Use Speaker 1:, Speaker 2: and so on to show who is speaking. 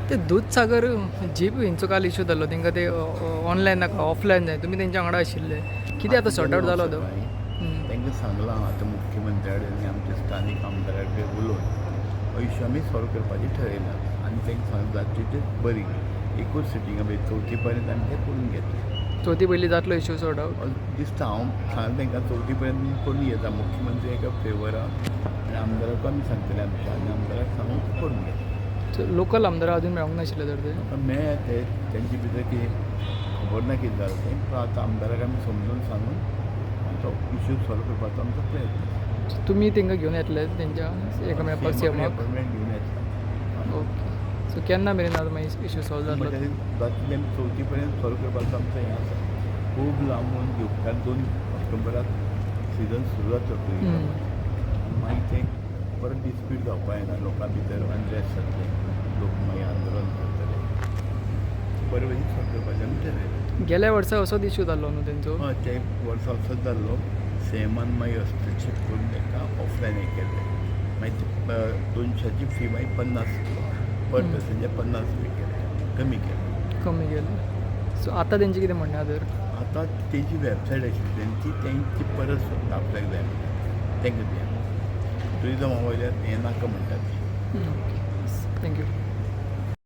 Speaker 1: ते दूधसागर जीप हेंचो काल इश्यू जाल्लो तेंकां ते ऑनलायन नाका ऑफलायन जाय तुमी तेंच्या वांगडा आशिल्ले कितें आतां सॉर्ट आवट जालो तो
Speaker 2: तांकां सांगलां आतां मुख्यमंत्र्याकडे आनी आमच्या स्थानीक आमदारा कडेन उलोवन हो इश्यू आमी सॉल्व करपाचें ठरयलां आनी तांकां सांगलें जातली ते बरी एकूच सिटींग आमी चवथी पर्यंत आमी तें करून घेतलें
Speaker 1: चवथी पयलीं जातलो इश्यू सॉर्ट आवट
Speaker 2: दिसता हांव सांगलें तांकां चवथी पर्यंत करून घेता मुख्यमंत्री एका फेवराक आनी आमदाराक आमी सांगतले आमच्या आनी आमदाराक सांगून करून घेता
Speaker 1: लोकल आमदार अजून मेळोंक नाशिल्ले तर ते
Speaker 2: म्हाका मेळ्ळें ते तेंचे भितर कितें खबर ना कितें जालें तें पूण आतां आमदाराक आमी समजून सांगून तो इश्यू सॉल्व करपाचो आमचो प्रयत्न
Speaker 1: तुमी तेंकां घेवन येतले तेंच्या एका मेळपाक सीएमाक
Speaker 2: अपॉयंटमेंट घेवन येता
Speaker 1: ओके सो केन्ना मेरेन आतां मागीर इश्यू सॉल्व जातलो
Speaker 2: जातली आमी चवथी पर्यंत सॉल्व करपाचो आमचो हें आसा खूब लांबून उपकार 2 ऑक्टोबराक सिजन सुरू जातलो पयलीं मागीर तें परत डिस्प्यूट जावपा येना लोकां भितर अनरेस्ट जातले लोक मागीर आंदोलन करतले बरे भशेन सॉल्व करपाचें आमी ठरयलें
Speaker 1: गेल्या वर्सा असोच इश्यू जाल्लो न्हू तेंचो
Speaker 2: हय ते वर्सा असोच जाल्लो सेमान मागीर हस्तक्षेप करून ताका ऑफलायन हें केलें मागीर 200ची फी मागीर 50 पर पॅसेंजर 50 रुपया केले कमी केलें
Speaker 1: सो आतां तेंचें कितें म्हणणें आहा तर
Speaker 2: आतां तेजी वॅबसायट आशिल्ली तेंची परत सोदता आपल्याक जाय तांकां दिया ट्युरिजमा वयल्यान हें नाका म्हणटात
Speaker 1: थँक्यू